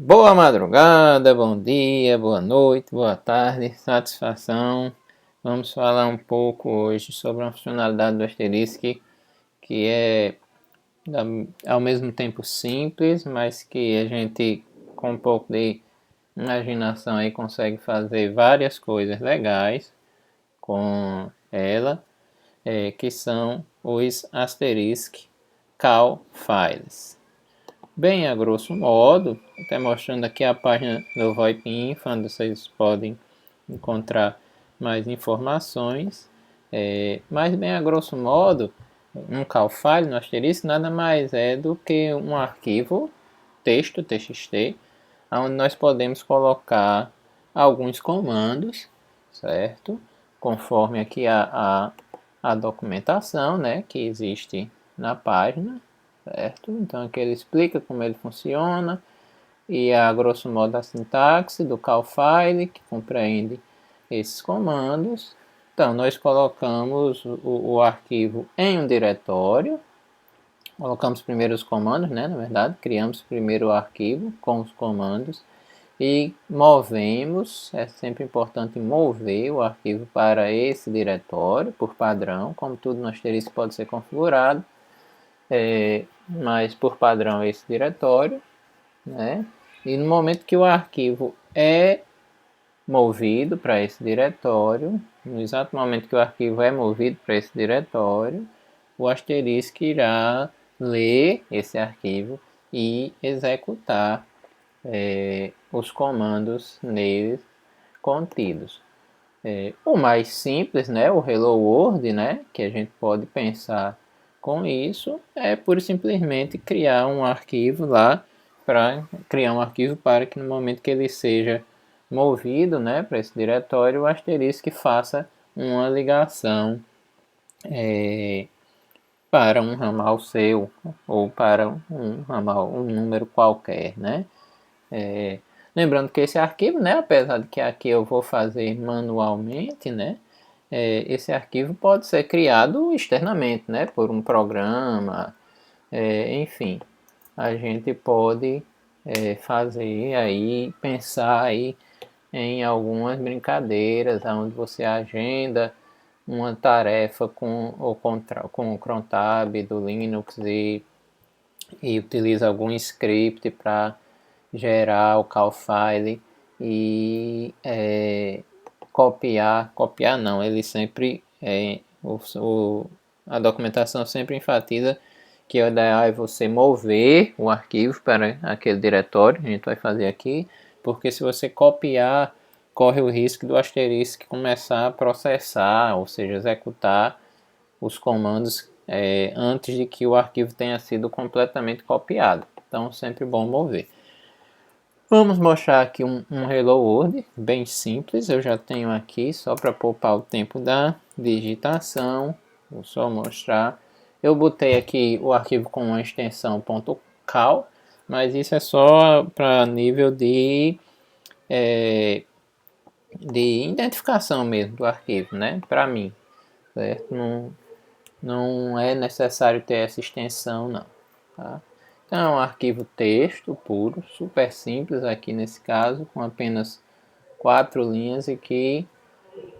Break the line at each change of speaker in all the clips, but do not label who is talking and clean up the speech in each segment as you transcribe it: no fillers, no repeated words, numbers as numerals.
Boa madrugada, bom dia, boa noite, boa tarde, satisfação. Vamos falar um pouco hoje sobre uma funcionalidade do Asterisk que é ao mesmo tempo simples, mas que a gente com um pouco de imaginação aí consegue fazer várias coisas legais com ela, que são os Asterisk Call Files. Bem, a grosso modo, até mostrando aqui a página do VoIP Info, onde vocês podem encontrar mais informações. Mas bem, a grosso modo, um call file no asterisco nada mais é do que um arquivo texto, txt, onde nós podemos colocar alguns comandos, certo? Conforme aqui a documentação, né, que existe na página, certo? Então aqui ele explica como ele funciona e a grosso modo a sintaxe do call file, que compreende esses comandos. Então nós colocamos o arquivo em um diretório, colocamos primeiro os comandos, né, na verdade, criamos primeiro o arquivo com os comandos e movemos, é sempre importante mover o arquivo para esse diretório por padrão, como tudo no asterisco pode ser configurado, mas por padrão esse diretório, né? E no momento que o arquivo é movido para esse diretório, no exato momento que o arquivo é movido para esse diretório, o asterisco irá ler esse arquivo e executar os comandos neles contidos. O mais simples, né, o Hello World, né, que a gente pode pensar com isso, é pura e simplesmente criar um arquivo lá, para criar um arquivo para que no momento que ele seja movido, né, para esse diretório, o asterisco faça uma ligação para um ramal seu ou para um ramal, um número qualquer, né? Lembrando que esse arquivo, né, apesar de que aqui eu vou fazer manualmente, né, esse arquivo pode ser criado externamente, né, por um programa, enfim, a gente pode fazer aí, pensar aí em algumas brincadeiras onde você agenda uma tarefa com o cron tab do Linux e utiliza algum script para gerar o call file e copiar não, ele sempre, a documentação sempre enfatiza que o ideal é você mover o arquivo para aquele diretório, a gente vai fazer aqui, porque se você copiar, corre o risco do asterisco começar a processar, ou seja, executar os comandos antes de que o arquivo tenha sido completamente copiado. Então, sempre bom mover. Vamos mostrar aqui um Hello World bem simples. Eu já tenho aqui, só para poupar o tempo da digitação. Vou só mostrar. Eu botei aqui o arquivo com uma extensão .cal, mas isso é só para nível de identificação mesmo do arquivo, né? Para mim, certo? Não é necessário ter essa extensão, não. Tá? Então é um arquivo texto puro, super simples aqui nesse caso, com apenas 4 linhas e que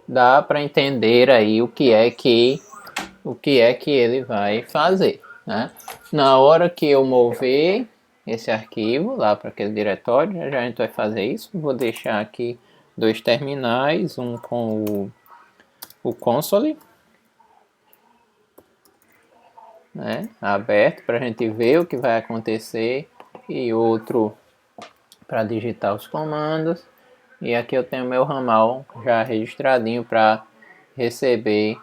dá para entender aí o que é que ele vai fazer, né? Na hora que eu mover esse arquivo lá para aquele diretório, já a gente vai fazer isso. Vou deixar aqui 2 terminais, um com o console, né, aberto para a gente ver o que vai acontecer e outro para digitar os comandos. E aqui eu tenho meu ramal já registradinho para receber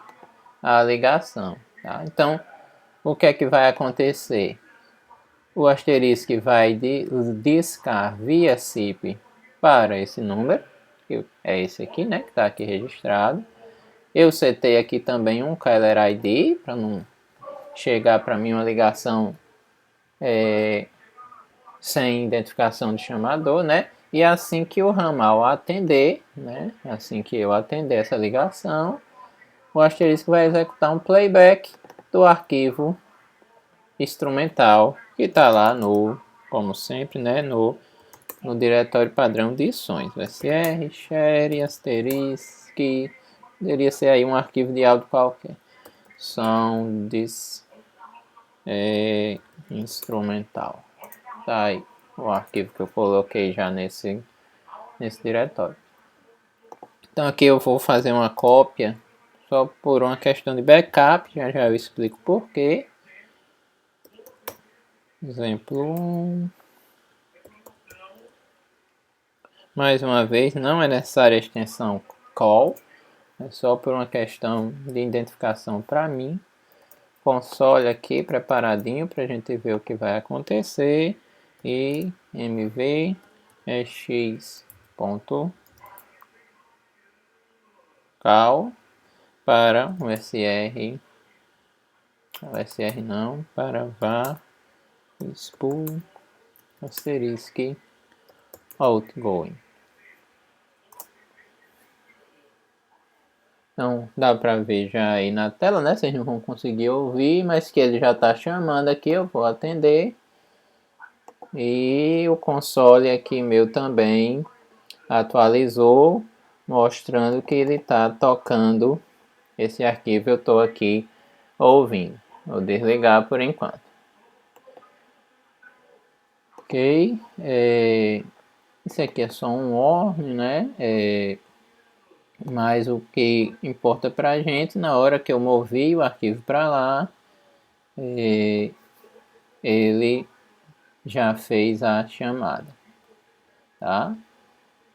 a ligação. Tá? Então, o que é que vai acontecer? O asterisco vai discar via SIP para esse número, que é esse aqui, né, que está aqui registrado. Eu setei aqui também um caller ID para não chegar para mim uma ligação sem identificação de chamador, né? E assim que o ramal atender, né? Assim que eu atender essa ligação, o asterisco vai executar um playback do arquivo instrumental que está lá no, como sempre, né? No no diretório padrão de sons, SR, share, asterisk, poderia ser aí um arquivo de áudio qualquer, sounds instrumental, tá aí o arquivo que eu coloquei já nesse diretório. Então aqui eu vou fazer uma cópia só por uma questão de backup, já eu explico porquê. Exemplo 1. Mais uma vez, não é necessária a extensão call, é só por uma questão de identificação para mim. Console aqui preparadinho para a gente ver o que vai acontecer. E mv x.cal para o SR, não, para var spool asterisk outgoing. Então dá para ver já aí na tela, né? Vocês não vão conseguir ouvir, mas que ele já está chamando aqui, eu vou atender. E o console aqui meu também atualizou, mostrando que ele está tocando esse arquivo. Eu estou aqui ouvindo. Vou desligar por enquanto. Ok, isso aqui é só um warning, né? Mas o que importa para a gente, na hora que eu movi o arquivo para lá, ele já fez a chamada, tá?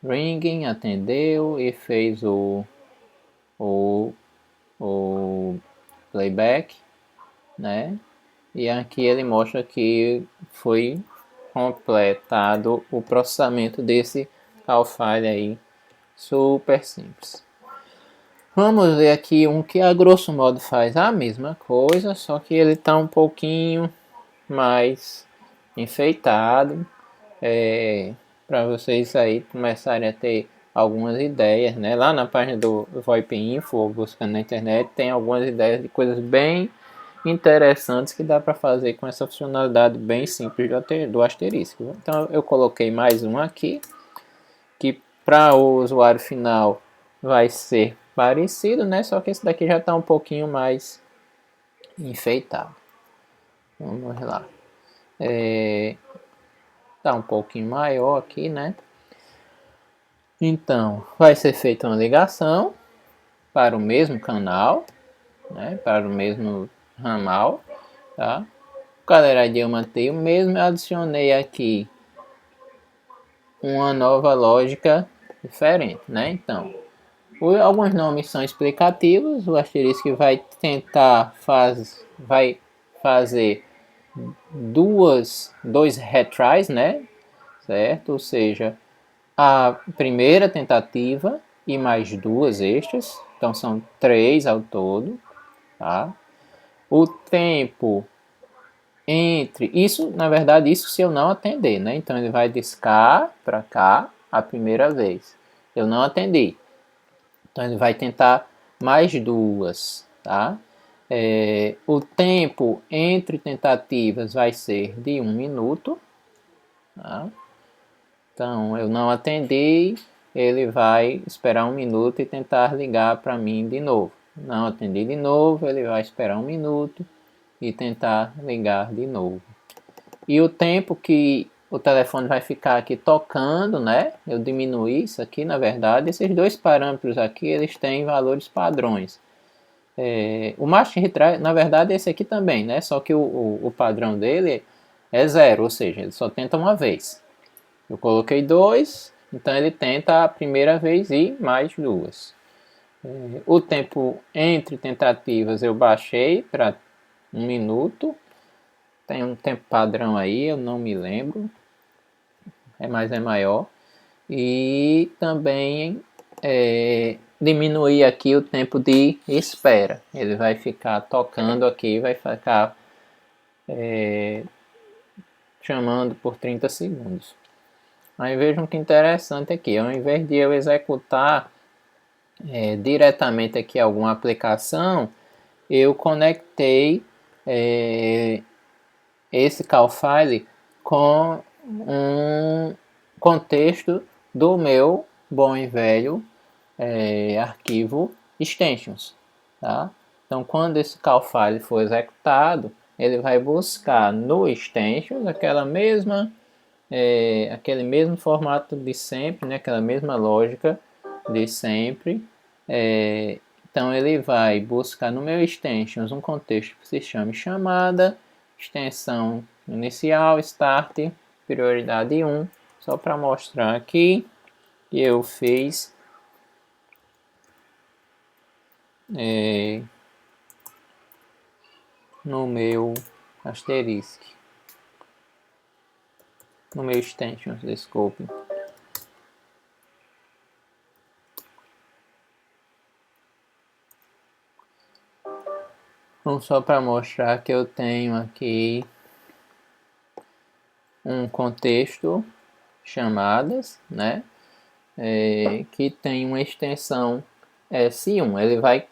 Ringing, atendeu e fez o playback, né? E aqui ele mostra que foi completado o processamento desse call file aí, super simples. Vamos ver aqui um que a grosso modo faz a mesma coisa, só que ele está um pouquinho mais enfeitado, para vocês aí começarem a ter algumas ideias, né? Lá na página do VoIP Info, buscando na internet, tem algumas ideias de coisas bem interessantes que dá para fazer com essa funcionalidade bem simples do asterisco. Então eu coloquei mais um aqui, que para o usuário final vai ser parecido, né? Só que esse daqui já está um pouquinho mais enfeitado. Vamos lá. Tá um pouquinho maior aqui, né? Então, vai ser feita uma ligação para o mesmo canal, né? Para o mesmo ramal, tá? O cadeirante eu mantei o mesmo, eu adicionei aqui uma nova lógica diferente, né? Então, alguns nomes são explicativos, o asterisco vai tentar vai fazer dois retries, né? Certo? Ou seja, a primeira tentativa e mais duas extras, então são 3 ao todo, tá? O tempo entre isso, na verdade, isso se eu não atender, né? Então ele vai discar para cá a primeira vez. Eu não atendi. Então ele vai tentar mais duas, tá? O tempo entre tentativas vai ser de 1 minuto, tá? Então eu não atendi, ele vai esperar 1 minuto e tentar ligar para mim de novo. Não atendi de novo, ele vai esperar 1 minuto e tentar ligar de novo. E o tempo que o telefone vai ficar aqui tocando, né? Eu diminuí isso aqui, na verdade. Esses dois parâmetros aqui, eles têm valores padrões. O master retry, na verdade, esse aqui também, né? Só que o padrão dele é 0, ou seja, ele só tenta uma vez. Eu coloquei 2, então ele tenta a primeira vez e mais duas. O tempo entre tentativas eu baixei para 1 minuto. Tem um tempo padrão aí, eu não me lembro. Mas é maior. E também diminuir aqui o tempo de espera. Ele vai ficar tocando aqui, vai ficar chamando por 30 segundos. Aí vejam que interessante aqui, ao invés de eu executar diretamente aqui alguma aplicação, eu conectei esse call file com contexto do meu bom e velho arquivo extensions, tá? Então, quando esse call file for executado, ele vai buscar no extensions aquele mesmo formato de sempre, né? Aquela mesma lógica de sempre. Então, ele vai buscar no meu extensions um contexto que se chame chamada, extensão inicial, start, prioridade 1, só para mostrar aqui que eu fiz no meu asterisk, no meu extensions, desculpe. Então, só para mostrar que eu tenho aqui um contexto chamadas, né? Que tem uma extensão S1. Ele vai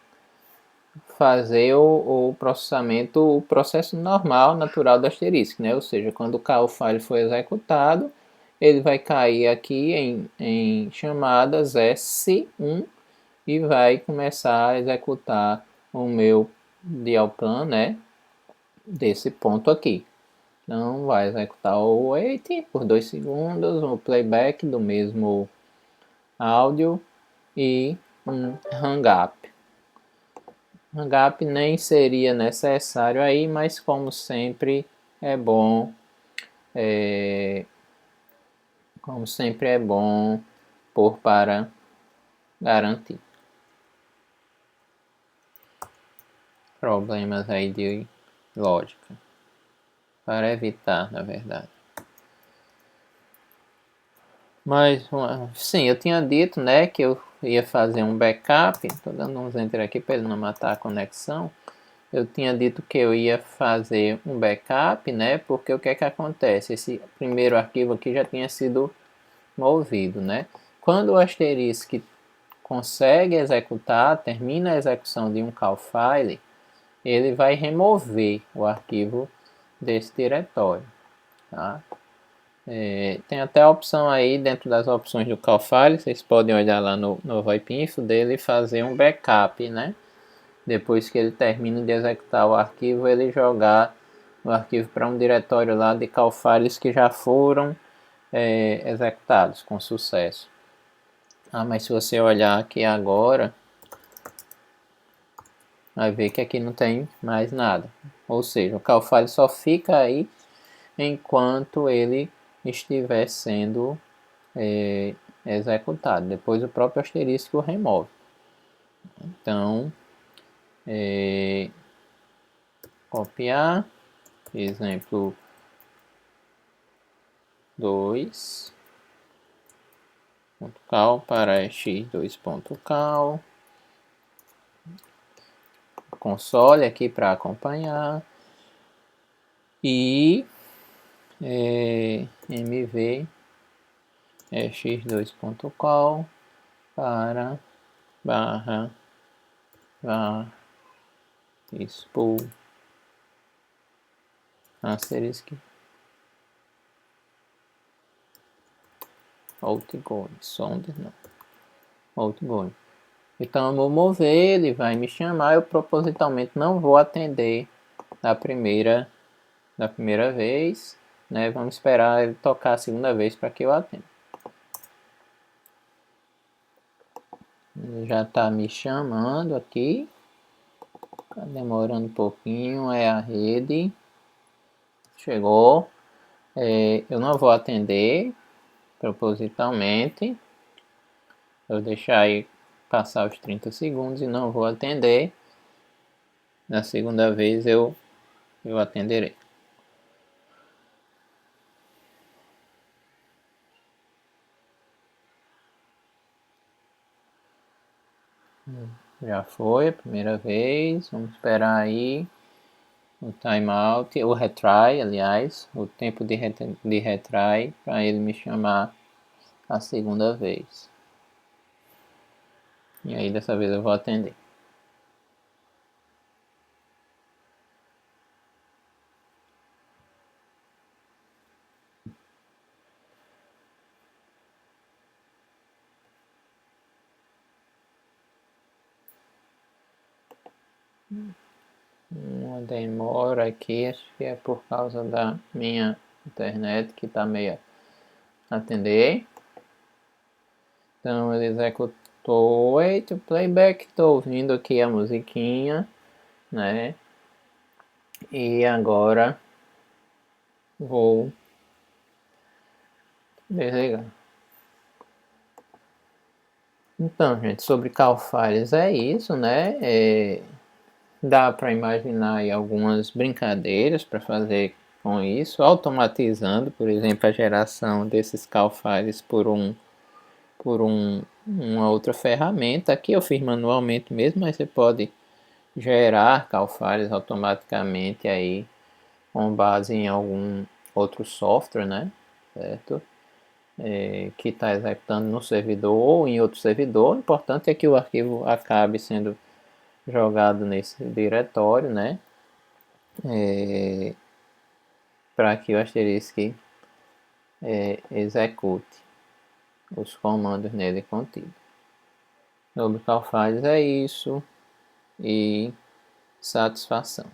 fazer o processamento, o processo normal, natural do asterisco, né? Ou seja, quando o call file for executado, ele vai cair aqui em chamadas S1 e vai começar a executar o meu dial plan, né? Desse ponto aqui. Então vai executar o wait por 2 segundos, o playback do mesmo áudio e um hang up. Hang up nem seria necessário aí, mas como sempre é bom, pôr para garantir. Problemas aí de lógica, para evitar, na verdade. Mas, sim, eu tinha dito, né, que eu ia fazer um backup. Estou dando uns enter aqui para ele não matar a conexão. Eu tinha dito que eu ia fazer um backup, né, porque o que é que acontece? Esse primeiro arquivo aqui já tinha sido movido, né? Quando o asterisk consegue executar, termina a execução de um call file, ele vai remover o arquivo desse diretório, tá? Tem até a opção aí dentro das opções do call file, vocês podem olhar lá no VoIP-Info dele e fazer um backup, né? Depois que ele termina de executar o arquivo, ele jogar o arquivo para um diretório lá de call files que já foram executados com sucesso. Mas se você olhar aqui agora, vai ver que aqui não tem mais nada. Ou seja, o call file só fica aí enquanto ele estiver sendo executado. Depois o próprio asterisco remove. Então, copiar, exemplo 2, cal para x2.cal, console aqui para acompanhar e mv x2.cal para barra spool asterisk outgoing, sound não, outgoing. Então eu vou mover, ele vai me chamar, eu propositalmente não vou atender da primeira vez, né? Vamos esperar ele tocar a segunda vez para que eu atenda. Ele já está me chamando aqui, tá demorando um pouquinho, é a rede, chegou, eu não vou atender propositalmente, eu vou deixar aí passar os 30 segundos e não vou atender. Na segunda vez eu atenderei. Já foi a primeira vez, vamos esperar aí o timeout, o retry, aliás, o tempo de retry para ele me chamar a segunda vez. E aí dessa vez eu vou atender. uma demora aqui, acho que é por causa da minha internet que tá meio atender. Então ele executou. Wait, playback, tô ouvindo aqui a musiquinha, né? E agora vou desligar. Então, gente, sobre Calfares é isso, né? Dá para imaginar aí algumas brincadeiras para fazer com isso, automatizando, por exemplo, a geração desses Calfares por uma outra ferramenta. Aqui eu fiz manualmente mesmo, mas você pode gerar Calfares automaticamente aí com base em algum outro software, né? Certo? Que está executando no servidor ou em outro servidor. O importante é que o arquivo acabe sendo jogado nesse diretório, né? Para que o asterisco execute os comandos nele contidos. Sobre o Calfares é isso e satisfação.